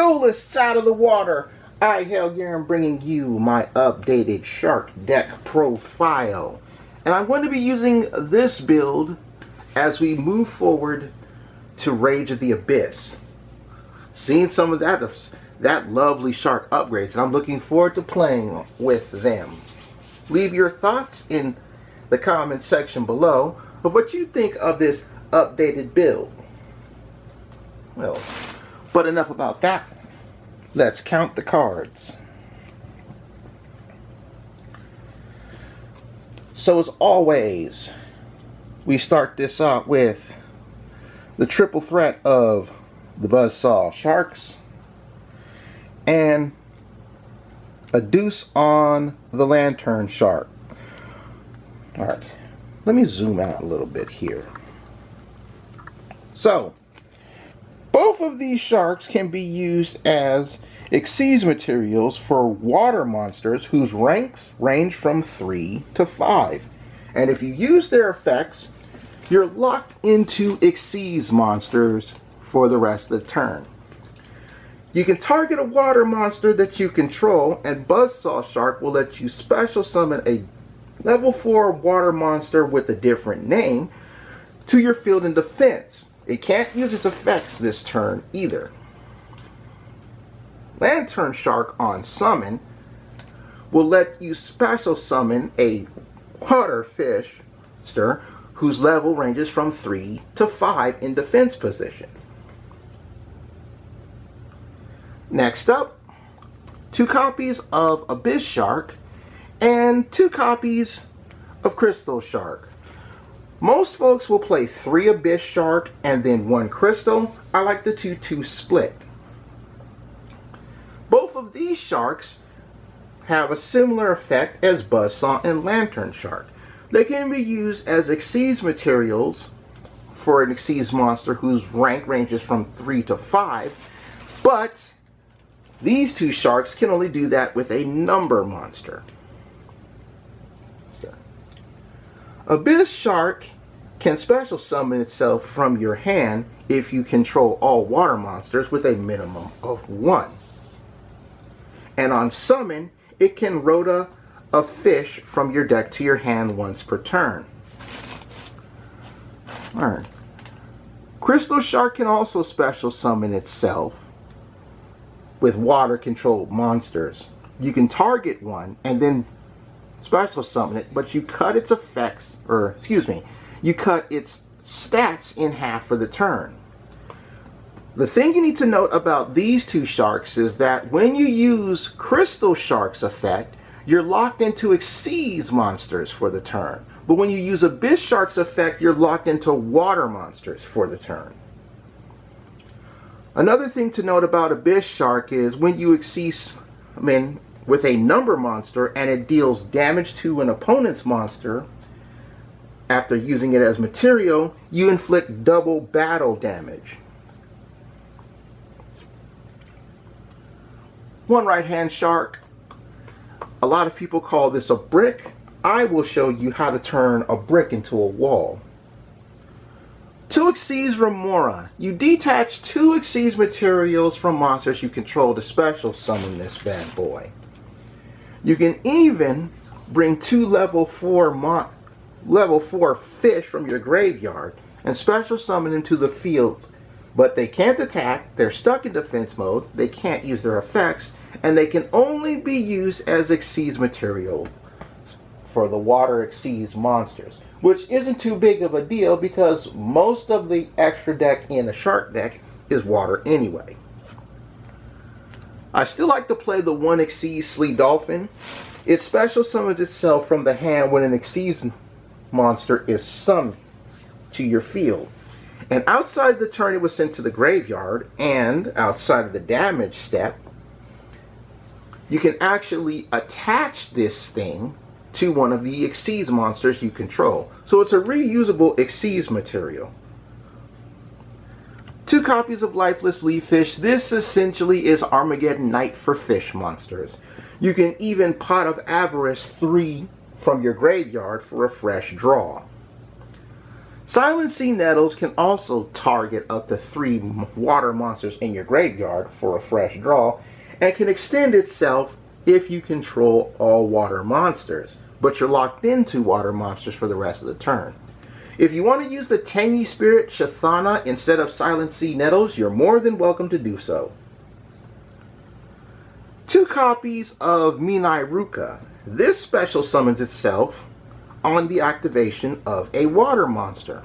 duelists out of the water. I, Hell yeah, am bringing you my updated shark deck profile. And I'm going to be using this build as we move forward to Rage of the Abyss. Seeing some of that lovely shark upgrades, and I'm looking forward to playing with them. Leave your thoughts in the comment section below of what you think of this updated build. Well, but enough about that. Let's count the cards. So as always, we start this off with the triple threat of the Buzzsaw Sharks and a deuce on the Lantern Shark. Alright, let me zoom out a little bit here. So, both of these sharks can be used as Xyz materials for water monsters whose ranks range from 3 to 5. And if you use their effects, you're locked into Xyz monsters for the rest of the turn. You can target a water monster that you control, and Buzzsaw Shark will let you special summon a level 4 water monster with a different name to your field in defense. It can't use its effects this turn either. Lantern Shark on summon will let you special summon a water fishster whose level ranges from 3 to 5 in defense position. Next up, 2 copies of Abyss Shark and 2 copies of Crystal Shark. Most folks will play 3 Abyss Shark and then 1 Crystal. I like the 2-2 split. Both of these sharks have a similar effect as Buzzsaw and Lantern Shark. They can be used as Xyz materials for an Xyz monster whose rank ranges from 3 to 5, but these 2 sharks can only do that with a number monster. Abyss Shark can special summon itself from your hand if you control all water monsters with a minimum of 1. And on summon, it can rota a fish from your deck to your hand once per turn. Alright. Crystal Shark can also special summon itself with water controlled monsters. You can target one and then special summon it, but you cut its effects, or excuse me, you cut its stats in half for the turn. The thing you need to note about these 2 sharks is that when you use Crystal Shark's effect, you're locked into Xyz monsters for the turn. But when you use Abyss Shark's effect, you're locked into water monsters for the turn. Another thing to note about Abyss Shark is when you Xyz with a number monster and it deals damage to an opponent's monster, after using it as material, you inflict double battle damage. One right hand shark. A lot of people call this a brick. I will show you how to turn a brick into a wall. 2 Xyz Remora. You detach 2 Xyz materials from monsters you control to special summon this bad boy. You can even bring 2 level 4 fish from your graveyard and special summon them to the field. But they can't attack, they're stuck in defense mode, they can't use their effects, and they can only be used as Xyz material for the water Xyz monsters, which isn't too big of a deal because most of the extra deck in a shark deck is water anyway. I still like to play the 1 Xyz Slee Dolphin. It special summons itself from the hand when an Xyz monster is summoned to your field. And outside the turn it was sent to the graveyard, and outside of the damage step, you can actually attach this thing to one of the Xyz monsters you control. So it's a reusable Xyz material. 2 copies of Lifeless Leaf Fish. This essentially is Armageddon Night for fish monsters. You can even Pot of Avarice 3 from your graveyard for a fresh draw. Silent Sea Nettles can also target up to 3 water monsters in your graveyard for a fresh draw, and can extend itself if you control all water monsters, but you're locked into water monsters for the rest of the turn. If you want to use the Tangy Spirit Shathana instead of Silent Sea Nettles, you're more than welcome to do so. 2 copies of Minai Ruka. This special summons itself on the activation of a water monster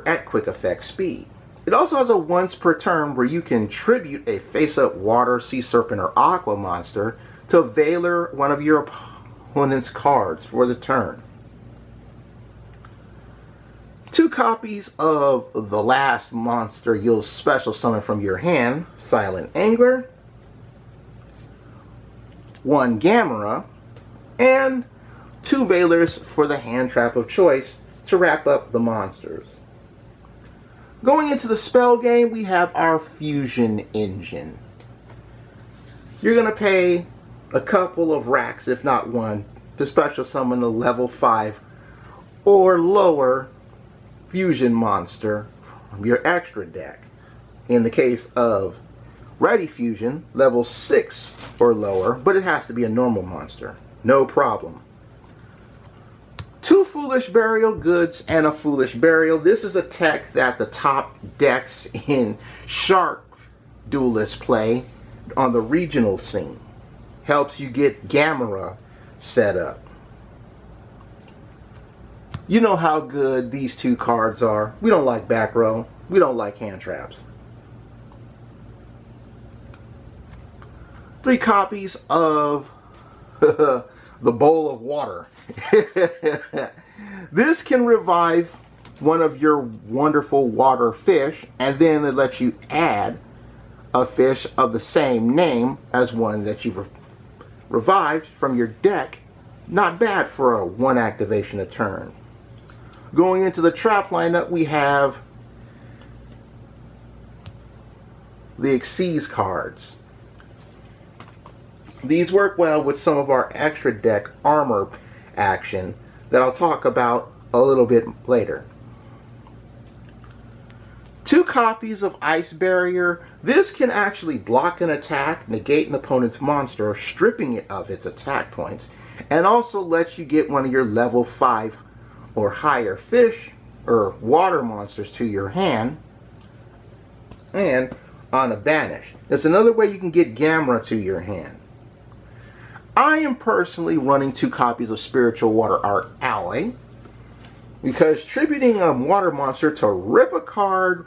at quick effect speed. It also has a once per turn where you can tribute a face-up water, sea serpent, or aqua monster to Veiler one of your opponent's cards for the turn. 2 copies of the last monster you'll special summon from your hand, Silent Angler, 1 Gamera, and 2 Veilers for the hand trap of choice to wrap up the monsters. Going into the spell game, we have our Fusion Engine. You're going to pay a couple of racks, if not one, to special summon a level 5 or lower fusion monster from your extra deck. In the case of Ready Fusion, level 6 or lower, but it has to be a normal monster. No problem. 2 Foolish Burial Goods and a Foolish Burial. This is a tech that the top decks in Shark Duelist play on the regional scene. Helps you get Gamera set up. You know how good these 2 cards are. We don't like back row. We don't like hand traps. 3 copies of the Bowl of Water. This can revive one of your wonderful water fish, and then it lets you add a fish of the same name as one that you revived from your deck. Not bad for a 1 activation a turn. Going into the trap lineup, we have the Xyz cards. These work well with some of our extra deck armor action that I'll talk about a little bit later. 2 copies of Ice Barrier. This can actually block an attack, negate an opponent's monster, stripping it of its attack points, and also lets you get one of your level 5 or higher fish or water monsters to your hand and on a banish. It's another way you can get Gamera to your hand. I am personally running 2 copies of Spiritual Water Art Alloy because tributing a water monster to rip a card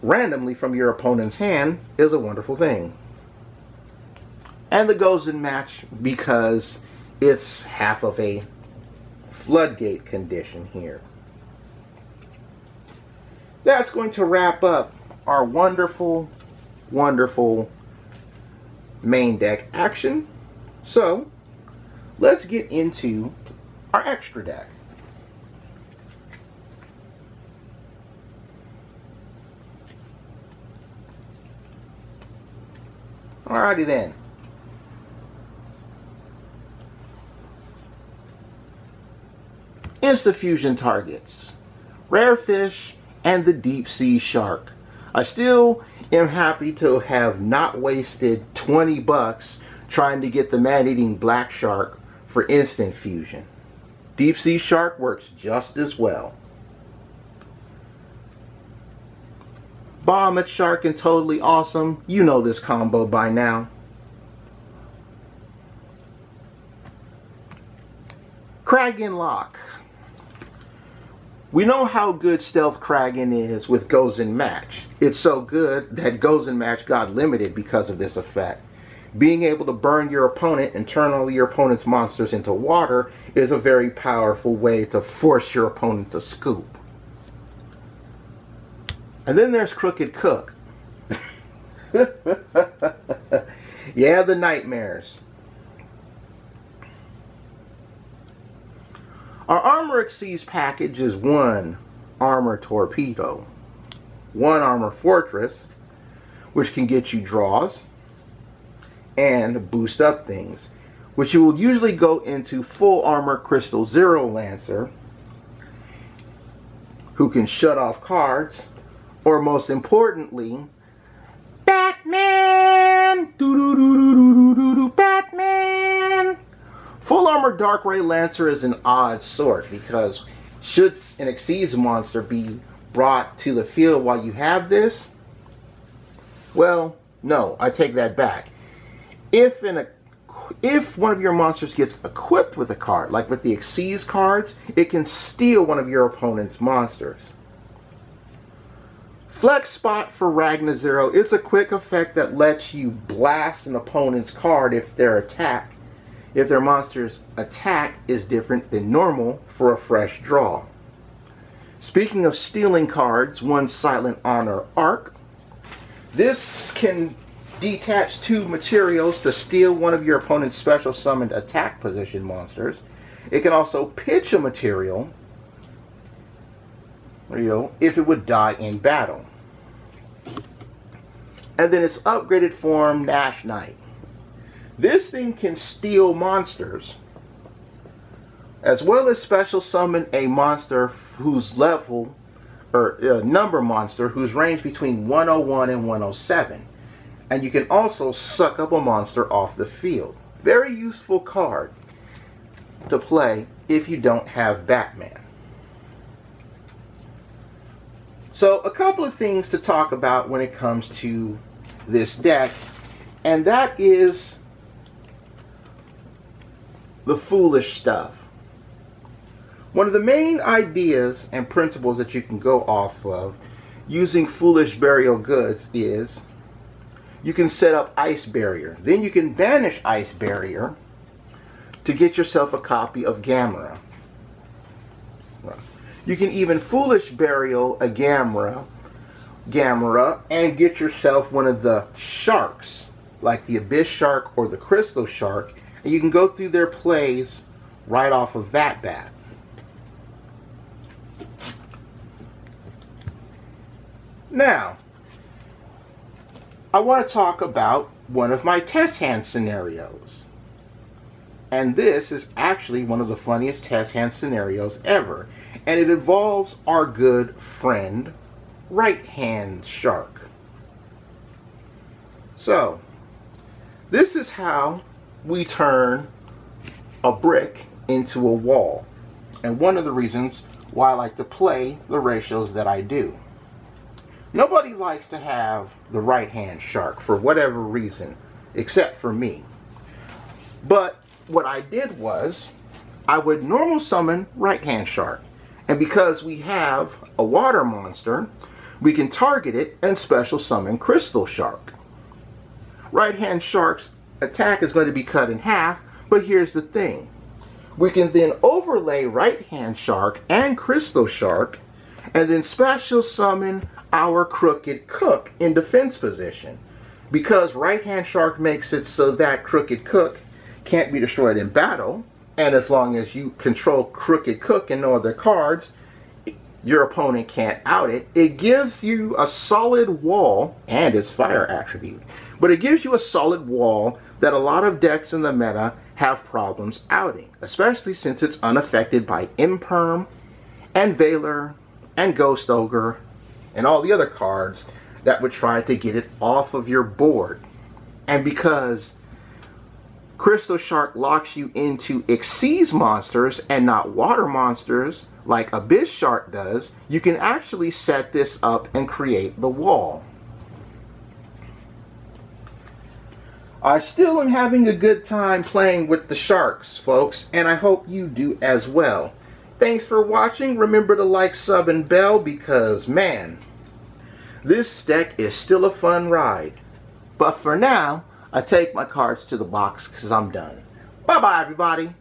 randomly from your opponent's hand is a wonderful thing. And the Gozen Match because it's half of a floodgate condition here. That's going to wrap up our wonderful, wonderful main deck action. So, let's get into our extra deck. Alrighty then. Insta-fusion targets. Rare Fish and the Deep Sea Shark. I still am happy to have not wasted 20 bucks trying to get the man-eating black shark for instant fusion. Deep Sea Shark works just as well. Bomb at Shark and Totally Awesome. You know this combo by now. Kragan Lock. We know how good Stealth Kragan is with Gozen Match. It's so good that Gozen Match got limited because of this effect. Being able to burn your opponent and turn all your opponent's monsters into water is a very powerful way to force your opponent to scoop. And then there's Crooked Cook. Yeah, the nightmares. Our Armor Xyz package is 1 Armor Torpedo, 1 Armor Fortress, which can get you draws and boost up things, which you will usually go into Full Armor Crystal Zero Lancer who can shut off cards, or most importantly, Batman! Batman! Full Armor Dark Ray Lancer is an odd sort because should an Xyz monster be brought to the field while you have this? Well, no, I take that back. If one of your monsters gets equipped with a card, like with the Xyz cards, it can steal one of your opponent's monsters. Flex Spot for Ragna Zero is a quick effect that lets you blast an opponent's card if their monster's attack is different than normal for a fresh draw. Speaking of stealing cards, one Silent Honor Arc. This can detach 2 materials to steal one of your opponent's special summoned attack position monsters. It can also pitch a material if it would die in battle. And then its upgraded form, Nash Knight. This thing can steal monsters, as well as special summon a monster whose level, or number monster, whose range between 101 and 107. And you can also suck up a monster off the field. Very useful card to play if you don't have Batman. So a couple of things to talk about when it comes to this deck, and that is the foolish stuff. One of the main ideas and principles that you can go off of using Foolish Burial Goods is you can set up Ice Barrier. Then you can banish Ice Barrier to get yourself a copy of Gamera. You can even Foolish Burial a Gamera and get yourself one of the sharks, like the Abyss Shark or the Crystal Shark, and you can go through their plays right off of that bat. Now, I want to talk about one of my test hand scenarios. And this is actually one of the funniest test hand scenarios ever. And it involves our good friend, Right Hand Shark. So, this is how we turn a brick into a wall. And one of the reasons why I like to play the ratios that I do. Nobody likes to have the Right Hand Shark for whatever reason, except for me. But what I did was, I would normal summon Right Hand Shark. And because we have a water monster, we can target it and special summon Crystal Shark. Right Hand Shark's attack is going to be cut in half, but here's the thing. We can then overlay Right Hand Shark and Crystal Shark, and then special summon our Crooked Cook in defense position. Because Right Hand Shark makes it so that Crooked Cook can't be destroyed in battle, and as long as you control Crooked Cook and no other cards, your opponent can't out it. It gives you a solid wall, and its fire attribute, but it gives you a solid wall that a lot of decks in the meta have problems outing, especially since it's unaffected by Imperm and Veiler and Ghost Ogre and all the other cards that would try to get it off of your board. And because Crystal Shark locks you into Xyz monsters and not water monsters like Abyss Shark does, you can actually set this up and create the wall. I still am having a good time playing with the sharks, folks, and I hope you do as well. Thanks for watching. Remember to like, sub, and bell because, man, this deck is still a fun ride. But for now, I take my cards to the box because I'm done. Bye-bye, everybody.